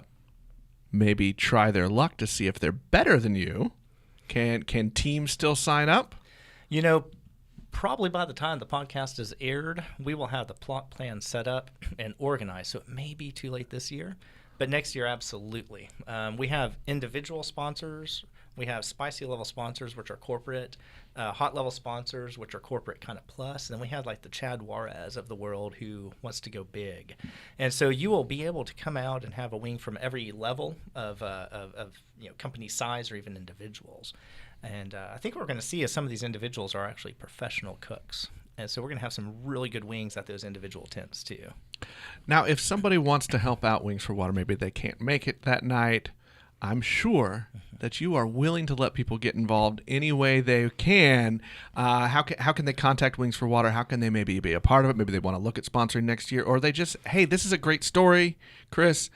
[SPEAKER 1] maybe try their luck to see if they're better than you, can teams still sign up?
[SPEAKER 3] Probably by the time the podcast is aired, we will have the plot plan set up and organized. So it may be too late this year, but next year, absolutely. We have individual sponsors. We have spicy level sponsors, which are corporate, hot level sponsors, which are corporate kind of plus. And then we have like the Chad Juarez of the world who wants to go big. And so you will be able to come out and have a wing from every level of company size or even individuals. And I think what we're going to see is some of these individuals are actually professional cooks. And so we're going to have some really good wings at those individual tents too.
[SPEAKER 1] Now, if somebody wants to help out Wings for Water, maybe they can't make it that night, I'm sure that you are willing to let people get involved any way they can. How can they contact Wings for Water? How can they maybe be a part of it? Maybe they want to look at sponsoring next year, or they just, hey, this is a great story, Chris.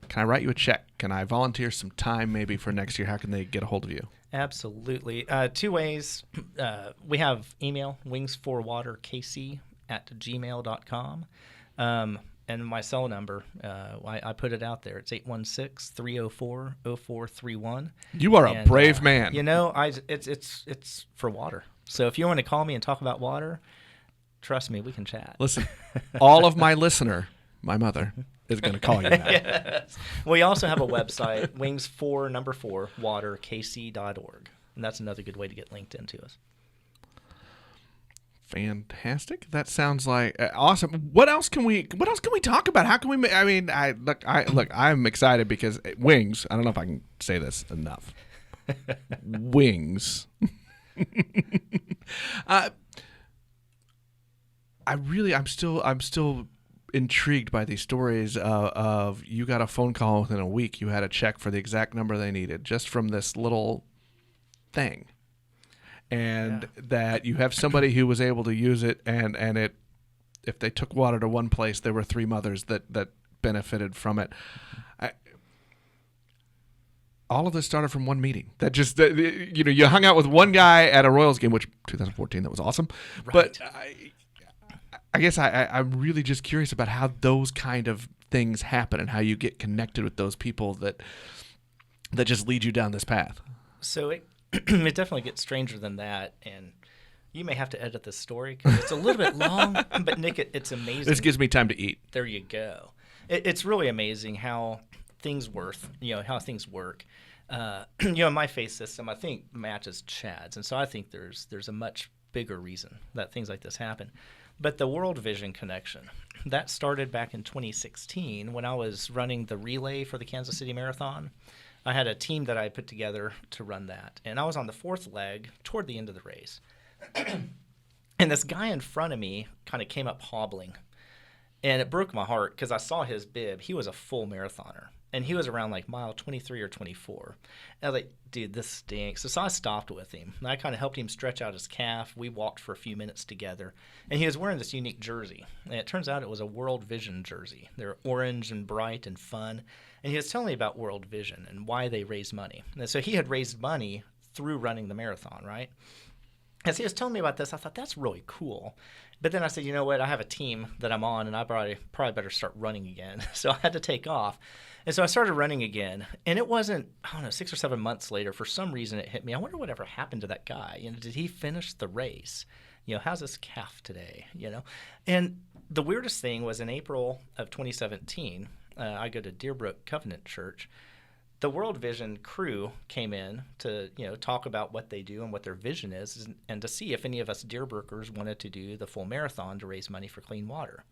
[SPEAKER 1] Can I write you a check? Can I volunteer some time maybe for next year? How can they get a hold of you?
[SPEAKER 3] Absolutely. 2 ways. We have email, wingsforwaterkc@gmail.com. And my cell number, I put it out there. It's 816-304-0431.
[SPEAKER 1] You are a brave man.
[SPEAKER 3] It's for water. So if you want to call me and talk about water, trust me, we can chat.
[SPEAKER 1] Listen, all of my listener, my mother, is going to call you that.
[SPEAKER 3] Yes. We also have a website, wings4waterkc.org. And that's another good way to get linked into us.
[SPEAKER 1] Fantastic. That sounds like awesome. What else can we talk about? How can we I'm excited because wings, I don't know if I can say this enough. Wings. I'm still intrigued by these stories of you got a phone call within a week, you had a check for the exact number they needed just from this little thing. And that you have somebody who was able to use it, and it, if they took water to one place, there were 3 mothers that benefited from it. All of this started from one meeting. That just, you hung out with one guy at a Royals game, which 2014, that was awesome. Right. But I guess I'm really just curious about how those kind of things happen and how you get connected with those people that just lead you down this path.
[SPEAKER 3] So it definitely gets stranger than that, and you may have to edit this story because it's a little bit long, but Nick, it's amazing.
[SPEAKER 1] This gives me time to eat.
[SPEAKER 3] There you go. It's really amazing how things work. My faith system, I think, matches Chad's, and so I think there's a much bigger reason that things like this happen. But the World Vision connection, that started back in 2016 when I was running the relay for the Kansas City Marathon. I had a team that I put together to run that, and I was on the 4th leg toward the end of the race. And this guy in front of me kind of came up hobbling, and it broke my heart because I saw his bib. He was a full marathoner, and he was around like mile 23 or 24. And I was like, dude, this stinks. So I stopped with him, and I kind of helped him stretch out his calf. We walked for a few minutes together, and he was wearing this unique jersey, and it turns out it was a World Vision jersey. They're orange and bright and fun. And he was telling me about World Vision and why they raise money. And so he had raised money through running the marathon, right? As he was telling me about this, I thought, that's really cool. But then I said, you know what? I have a team that I'm on, and I probably better start running again. So I had to take off. And so I started running again. And it wasn't, 6 or 7 months later, for some reason it hit me. I wonder whatever happened to that guy. Did he finish the race? How's his calf today? And the weirdest thing was in April of 2017, I go to Deerbrook Covenant Church. The World Vision crew came in to talk about what they do and what their vision is, and to see if any of us Deerbrookers wanted to do the full marathon to raise money for clean water.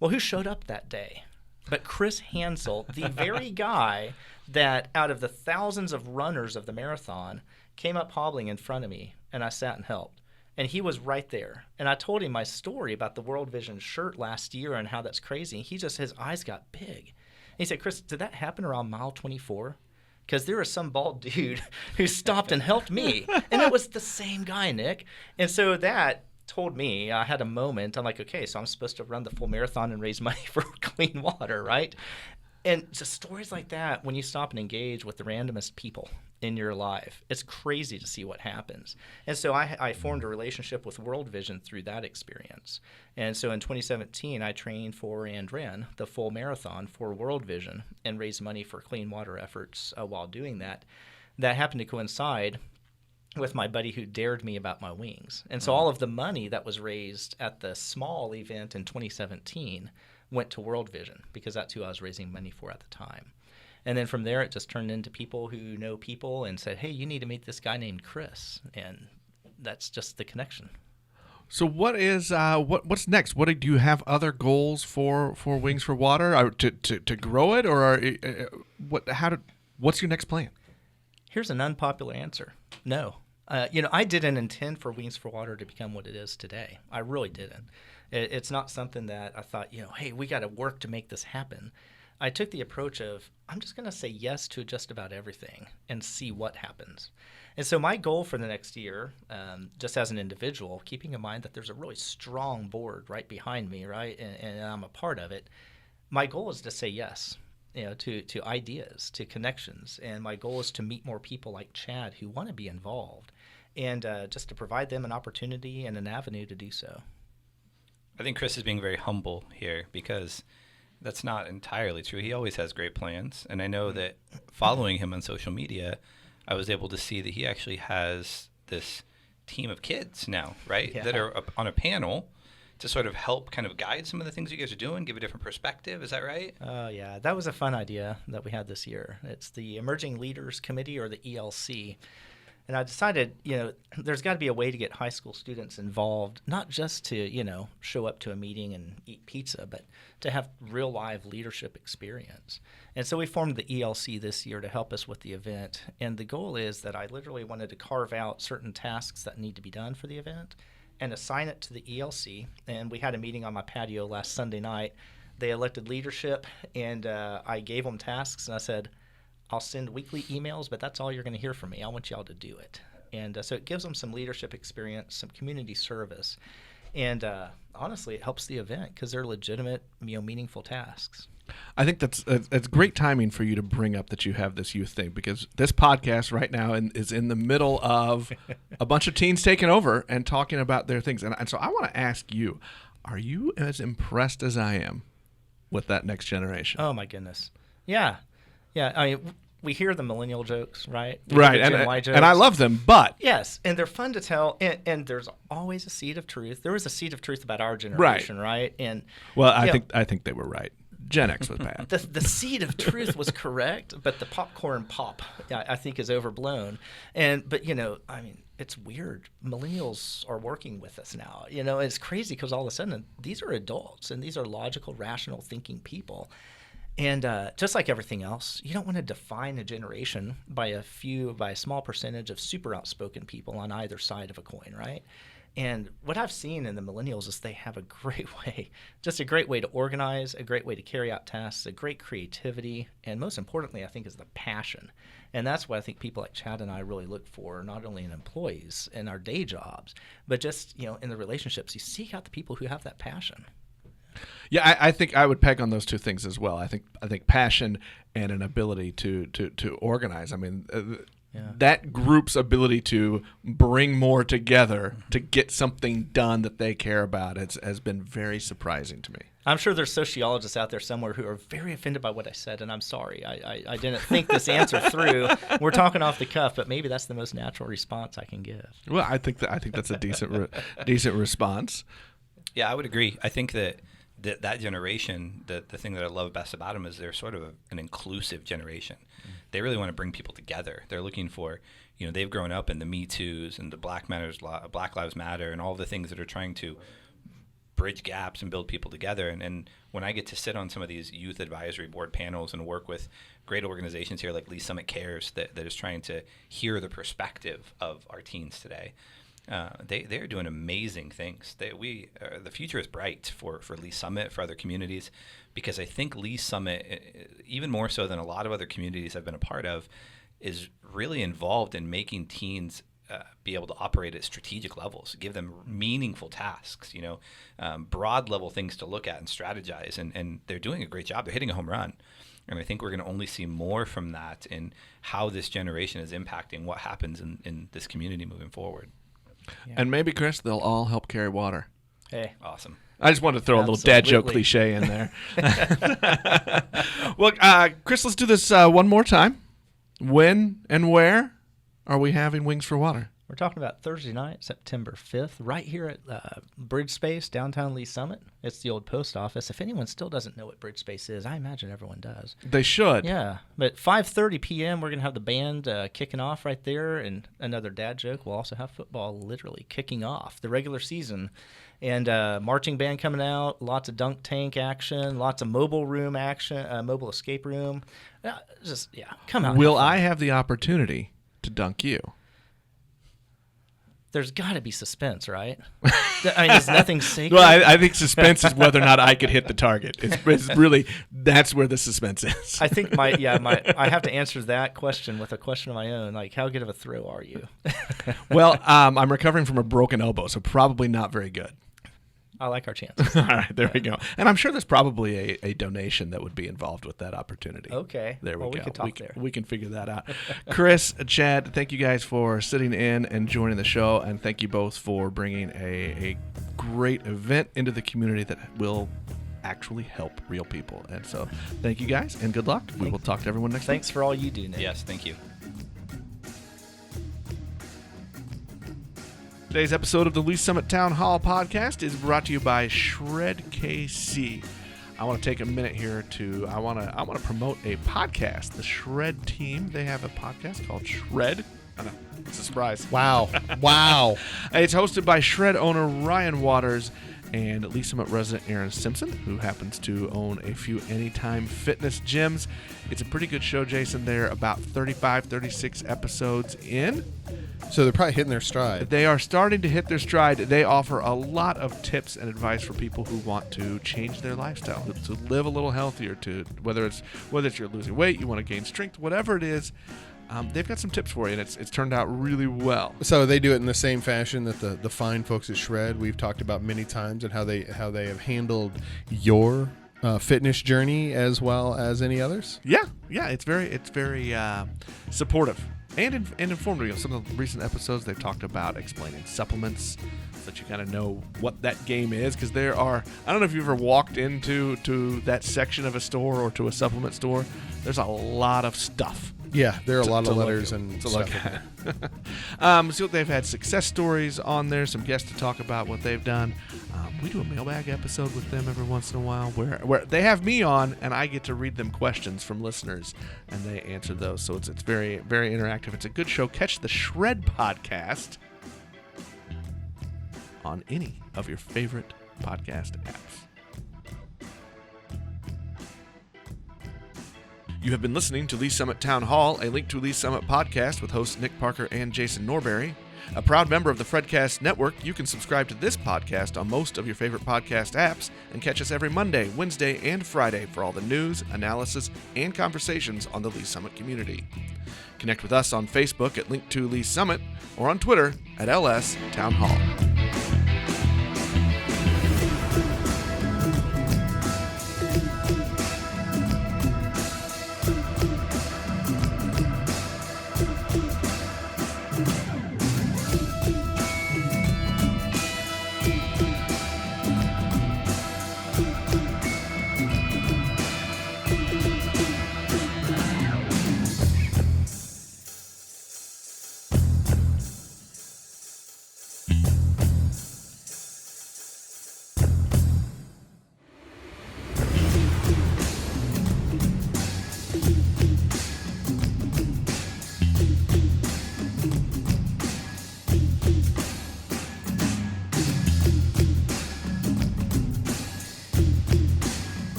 [SPEAKER 3] Well, who showed up that day? But Chris Hansel, the very guy that out of the thousands of runners of the marathon came up hobbling in front of me, and I sat and helped. And he was right there. And I told him my story about the World Vision shirt last year and how that's crazy. His eyes got big. And he said, Chris, did that happen around mile 24? Because there was some bald dude who stopped and helped me. And it was the same guy, Nick. And so that told me, I had a moment. I'm like, okay, so I'm supposed to run the full marathon and raise money for clean water, right? And just stories like that, when you stop and engage with the randomest people in your life, it's crazy to see what happens. And so I formed a relationship with World Vision through that experience. And so in 2017, I trained for and ran the full marathon for World Vision and raised money for clean water efforts while doing that. That happened to coincide with my buddy who dared me about my wings. And so all of the money that was raised at the small event in 2017 went to World Vision because that's who I was raising money for at the time. And then from there, it just turned into people who know people and said, hey, you need to meet this guy named Chris. And that's just the connection.
[SPEAKER 1] So what is what's next? Do you have other goals for Wings for Water to grow it, or what's your next plan?
[SPEAKER 3] Here's an unpopular answer. No. I didn't intend for Wings for Water to become what it is today. I really didn't. It's not something that I thought, hey, we got to work to make this happen. I took the approach of, I'm just going to say yes to just about everything and see what happens. And so my goal for the next year, just as an individual, keeping in mind that there's a really strong board right behind me, right, and I'm a part of it, my goal is to say yes, to ideas, to connections. And my goal is to meet more people like Chad who want to be involved and just to provide them an opportunity and an avenue to do so.
[SPEAKER 4] I think Chris is being very humble here because that's not entirely true. He always has great plans. And I know that following him on social media, I was able to see that he actually has this team of kids now, right, that are on a panel to sort of help kind of guide some of the things you guys are doing, give a different perspective. Is that right?
[SPEAKER 3] Oh, yeah. That was a fun idea that we had this year. It's the Emerging Leaders Committee, or the ELC. And I decided, there's got to be a way to get high school students involved, not just to, show up to a meeting and eat pizza, but to have real live leadership experience. And so we formed the ELC this year to help us with the event. And the goal is that I literally wanted to carve out certain tasks that need to be done for the event and assign it to the ELC. And we had a meeting on my patio last Sunday night. They elected leadership, and I gave them tasks, and I said, I'll send weekly emails, but that's all you're going to hear from me. I want y'all to do it. And so it gives them some leadership experience, some community service. And honestly, it helps the event because they're legitimate, meaningful tasks.
[SPEAKER 1] I think that's great timing for you to bring up that you have this youth thing, because this podcast right now is in the middle of a bunch of teens taking over and talking about their things. And so I want to ask you, are you as impressed as I am with that next generation?
[SPEAKER 3] Oh, my goodness. Yeah. Yeah, I mean, we hear the millennial jokes, right?
[SPEAKER 1] Right,
[SPEAKER 3] Gen Y jokes.
[SPEAKER 1] and I love them, but...
[SPEAKER 3] Yes, and they're fun to tell, and there's always a seed of truth. There was a seed of truth about our generation, right? And
[SPEAKER 1] well, I think they were right. Gen X was bad.
[SPEAKER 3] The seed of truth was correct, but the popcorn pop, I think, is overblown. But I mean, it's weird. Millennials are working with us now. It's crazy because all of a sudden these are adults and these are logical, rational thinking people. And just like everything else, you don't want to define a generation by a small percentage of super outspoken people on either side of a coin, right? And what I've seen in the millennials is they have a great way to organize, a great way to carry out tasks, a great creativity, and most importantly, I think, is the passion. And that's what I think people like Chad and I really look for, not only in employees in our day jobs, but just in the relationships. You seek out the people who have that passion.
[SPEAKER 1] Yeah, I think I would peg on those two things as well. I think passion and an ability to organize. I mean, that group's ability to bring more together to get something done that they care about has been very surprising to me.
[SPEAKER 3] I'm sure there's sociologists out there somewhere who are very offended by what I said, and I'm sorry. I didn't think this answer through. We're talking off the cuff, but maybe that's the most natural response I can give.
[SPEAKER 1] Well, I think that's a decent response.
[SPEAKER 4] Yeah, I would agree. I think that generation, the thing that I love best about them is they're sort of an inclusive generation. They really want to bring people together. They're looking for, they've grown up in the Me Too's and the Black Lives Matter and all the things that are trying to bridge gaps and build people together. And when I get to sit on some of these youth advisory board panels and work with great organizations here like Lee Summit Cares that is trying to hear the perspective of our teens today, they're doing amazing things. The future is bright for Lee Summit, for other communities, because I think Lee Summit, even more so than a lot of other communities I've been a part of, is really involved in making teens be able to operate at strategic levels, give them meaningful tasks, broad level things to look at and strategize, and they're doing a great job. They're hitting a home run. And I think we're going to only see more from that in how this generation is impacting what happens in this community moving forward.
[SPEAKER 1] Yeah. And maybe, Chris, they'll all help carry water.
[SPEAKER 3] Hey.
[SPEAKER 4] Awesome.
[SPEAKER 1] I just wanted to throw a little dad joke cliche in there. Well, Chris, let's do this one more time. When and where are we having Wings for Water?
[SPEAKER 3] We're talking about Thursday night, September 5th, right here at Bridge Space, downtown Lee Summit. It's the old post office. If anyone still doesn't know what Bridge Space is, I imagine everyone does.
[SPEAKER 1] They should.
[SPEAKER 3] Yeah. But 5:30 p.m., we're going to have the band kicking off right there. And another dad joke, we'll also have football literally kicking off the regular season. And marching band coming out, lots of dunk tank action, lots of mobile room action, mobile escape room. Come out.
[SPEAKER 1] Will I have the opportunity to dunk you?
[SPEAKER 3] There's got to be suspense, right? I mean, is nothing sacred?
[SPEAKER 1] Well, I think suspense is whether or not I could hit the target. It's really, that's where the suspense is.
[SPEAKER 3] I think I have to answer that question with a question of my own. Like, how good of a throw are you?
[SPEAKER 1] Well, I'm recovering from a broken elbow, so probably not very good.
[SPEAKER 3] I like our chances.
[SPEAKER 1] All right, there we go. And I'm sure there's probably a donation that would be involved with that opportunity.
[SPEAKER 3] Okay.
[SPEAKER 1] There we go.
[SPEAKER 3] We can talk there.
[SPEAKER 1] We can figure that out. Chris, Chad, thank you guys for sitting in and joining the show, and thank you both for bringing a great event into the community that will actually help real people. And so thank you guys, and good luck. We will talk to everyone next week.
[SPEAKER 3] Thanks for all you do, Nick.
[SPEAKER 4] Yes, thank you.
[SPEAKER 1] Today's episode of the Lee Summit Town Hall podcast is brought to you by Shred KC. I want to take a minute here to I want to promote a podcast. The Shred team, they have a podcast called Shred. I know, it's a surprise.
[SPEAKER 2] Wow. Wow.
[SPEAKER 1] It's hosted by Shred owner Ryan Waters and Lee Summit resident Aaron Simpson, who happens to own a few Anytime Fitness gyms. It's a pretty good show, Jason. They're about 35, 36 episodes in.
[SPEAKER 2] So they're probably hitting their stride.
[SPEAKER 1] They are starting to hit their stride. They offer a lot of tips and advice for people who want to change their lifestyle, to live a little healthier, to whether it's you're losing weight, you want to gain strength, whatever it is. They've got some tips for you, and it's turned out really well.
[SPEAKER 2] So they do it in the same fashion that the fine folks at Shred we've talked about many times, and how they have handled your fitness journey as well as any others.
[SPEAKER 1] Yeah, it's very supportive and informative. Some of the recent episodes they've talked about explaining supplements, so that you kind of know what that game is. Because there are, I don't know if you've ever walked into that section of a store or to a supplement store. There's a lot of stuff.
[SPEAKER 2] Yeah, there are a lot of letters
[SPEAKER 1] to
[SPEAKER 2] and
[SPEAKER 1] look
[SPEAKER 2] stuff.
[SPEAKER 1] at. So they've had success stories on there, some guests to talk about what they've done. We do a mailbag episode with them every once in a while where they have me on and I get to read them questions from listeners and they answer those. So it's very, very interactive. It's a good show. Catch the Shred podcast on any of your favorite podcast apps. You have been listening to Lee Summit Town Hall, a Link to Lee Summit podcast with hosts Nick Parker and Jason Norberry. A proud member of the Fredcast Network, you can subscribe to this podcast on most of your favorite podcast apps and catch us every Monday, Wednesday, and Friday for all the news, analysis, and conversations on the Lee Summit community. Connect with us on Facebook at Link to Lee Summit or on Twitter at LS Town Hall.